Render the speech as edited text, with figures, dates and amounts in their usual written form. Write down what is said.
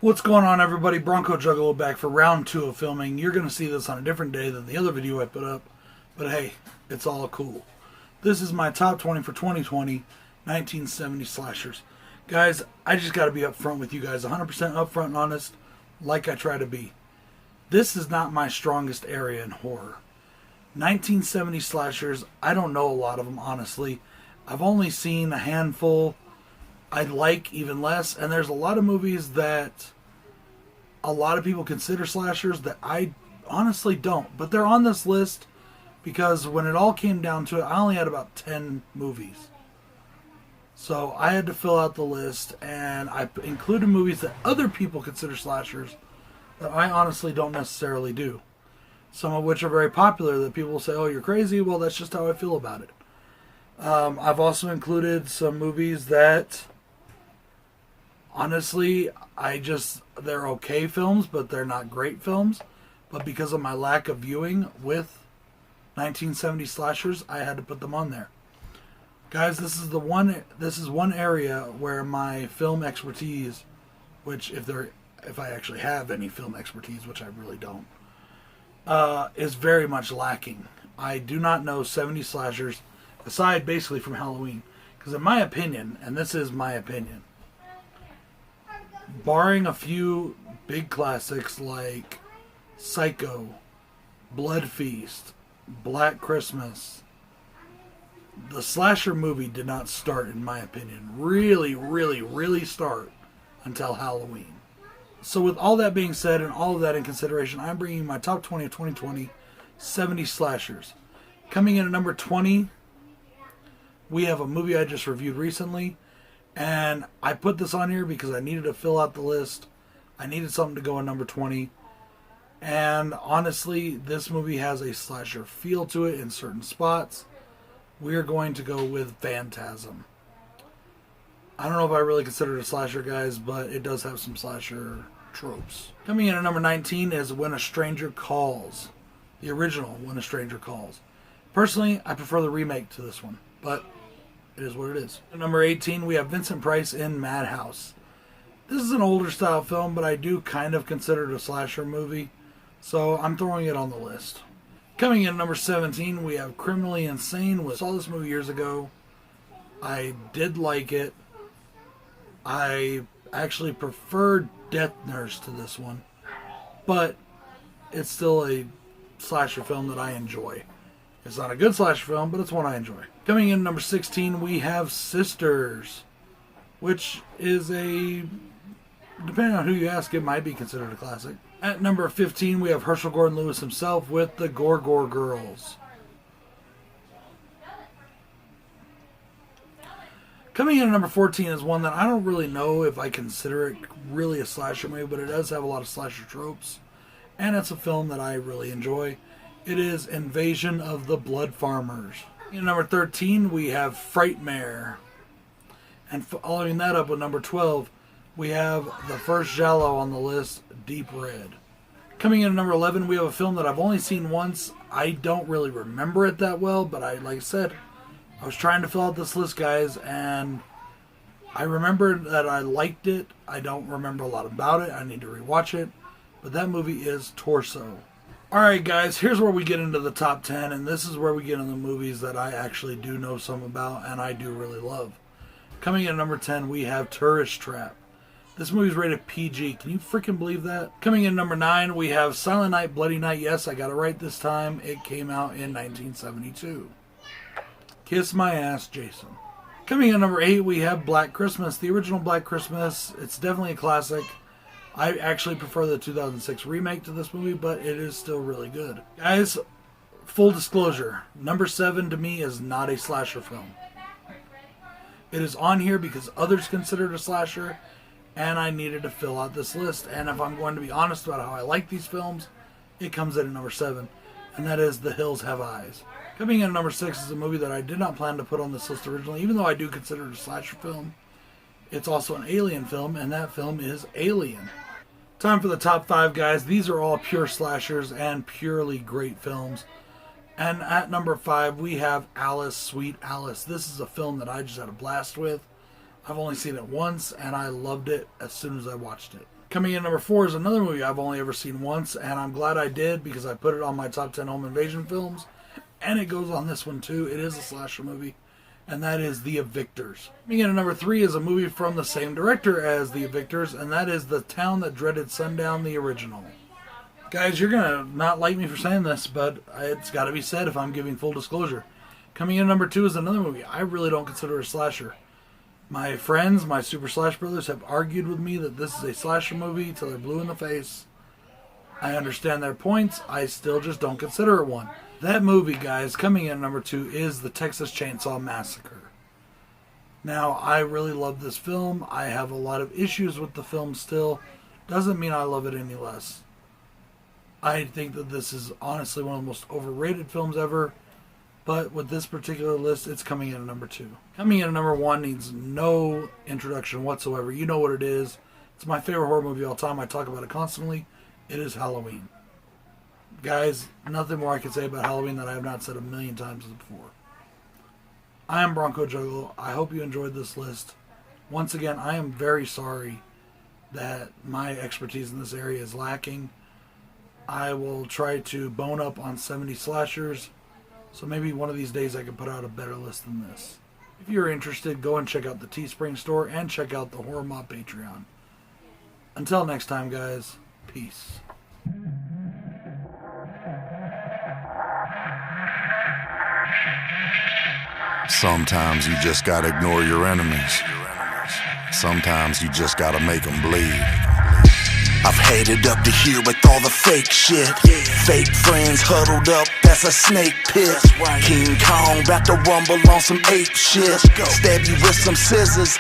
What's going on, everybody? Bronco Juggalo back for round 2 of filming. You're going to see this on a different day than the other video I put up, but hey, it's all cool. This is my top 20 for 2020 1970 slashers. Guys, I just got to be upfront with you guys, 100% upfront and honest, like I try to be. This is not my strongest area in horror. 1970 slashers, I don't know a lot of them, honestly. I've only seen a handful. I like even less, and there's a lot of movies that a lot of people consider slashers that I honestly don't. But they're on this list because when it all came down to it, I only had about 10 movies. So I had to fill out the list, and I included movies that other people consider slashers that I honestly don't necessarily do. Some of which are very popular that people will say, oh, you're crazy. Well, that's just how I feel about it. I've also included some movies that honestly, they're okay films, but they're not great films. But because of my lack of viewing with 1970 slashers, I had to put them on there. Guys, this is one area where my film expertise, which if I actually have any film expertise, which I really don't, is very much lacking. I do not know 70 slashers, aside basically from Halloween. Because in my opinion, and this is my opinion, barring a few big classics like Psycho, Blood Feast, Black Christmas, the slasher movie did not start, in my opinion, really start until Halloween. So with all that being said and all of that in consideration, I'm bringing my top 20 of 2020 70 slashers. Coming in at number 20, we have a movie I just reviewed recently. And I put this on here because I needed to fill out the list. I needed something to go in number 20. And honestly, this movie has a slasher feel to it in certain spots. We're going to go with Phantasm. I don't know if I really consider it a slasher, guys, but it does have some slasher tropes. Coming in at number 19 is When a Stranger Calls. The original When a Stranger Calls. Personally, I prefer the remake to this one, but it is what it is. At number 18, we have Vincent Price in Madhouse. This is an older style film, but I do kind of consider it a slasher movie, so I'm throwing it on the list. Coming in at number 17, we have Criminally Insane. We saw this movie years ago. I did like it. I actually prefer Death Nurse to this one, but it's still a slasher film that I enjoy. It's not a good slasher film, but it's one I enjoy. Coming in number 16, we have Sisters, which is depending on who you ask, it might be considered a classic. At number 15, we have Herschel Gordon Lewis himself with The Gorgor Girls. Coming in at number 14 is one that I don't really know if I consider it really a slasher movie, but it does have a lot of slasher tropes, and it's a film that I really enjoy. It is Invasion of the Blood Farmers. In number 13, we have Frightmare. And following that up with number 12, we have the first Giallo on the list, Deep Red. Coming in at number 11, we have a film that I've only seen once. I don't really remember it that well, but like I said, I was trying to fill out this list, guys, and I remember that I liked it. I don't remember a lot about it. I need to rewatch it. But that movie is Torso. Alright, guys, here's where we get into the top 10, and this is where we get into the movies that I actually do know some about and I do really love. Coming in at number 10, we have Tourist Trap. This movie's rated PG. Can you freaking believe that? Coming in at number 9, we have Silent Night, Bloody Night. Yes, I got it right this time. It came out in 1972. Kiss my ass, Jason. Coming in at number 8, we have Black Christmas. The original Black Christmas. It's definitely a classic. I actually prefer the 2006 remake to this movie, but it is still really good. Guys, full disclosure, number 7 to me is not a slasher film. It is on here because others consider it a slasher, and I needed to fill out this list. And if I'm going to be honest about how I like these films, it comes in at number 7, and that is The Hills Have Eyes. Coming in at number 6 is a movie that I did not plan to put on this list originally, even though I do consider it a slasher film. It's also an alien film, and that film is Alien. Time for the top 5, guys. These are all pure slashers and purely great films. And at number 5, we have Alice, Sweet Alice. This is a film that I just had a blast with. I've only seen it once, and I loved it as soon as I watched it. Coming in at number 4 is another movie I've only ever seen once, and I'm glad I did because I put it on my top 10 home invasion films, and it goes on this one too. It is a slasher movie, and that is The Evictors. Coming in at number 3 is a movie from the same director as The Evictors, and that is The Town That Dreaded Sundown, the original. Guys, you're going to not like me for saying this, but it's got to be said if I'm giving full disclosure. Coming in at number 2 is another movie I really don't consider a slasher. My friends, my Super Slash brothers, have argued with me that this is a slasher movie till they're blue in the face. I understand their points. I still just don't consider it one. That movie, guys, coming in at number 2 is the Texas Chainsaw Massacre. Now, I really love this film. I have a lot of issues with the film still. Doesn't mean I love it any less. I think that this is honestly one of the most overrated films ever. But with this particular list, it's coming in at number 2. Coming in at number 1 needs no introduction whatsoever. You know what it is. It's my favorite horror movie of all time. I talk about it constantly. It is Halloween. Guys, nothing more I can say about Halloween that I have not said a million times before. I am Bronco Juggalo. I hope you enjoyed this list. Once again, I am very sorry that my expertise in this area is lacking. I will try to bone up on 70 slashers. So maybe one of these days I can put out a better list than this. If you're interested, go and check out the Teespring store and check out the HORRORMOB Patreon. Until next time, guys, peace. Sometimes you just gotta ignore your enemies. Sometimes you just gotta make them bleed. I've headed up to here with all the fake shit. Fake friends huddled up, that's a snake pit. King Kong about to rumble on some ape shit. Stab you with some scissors.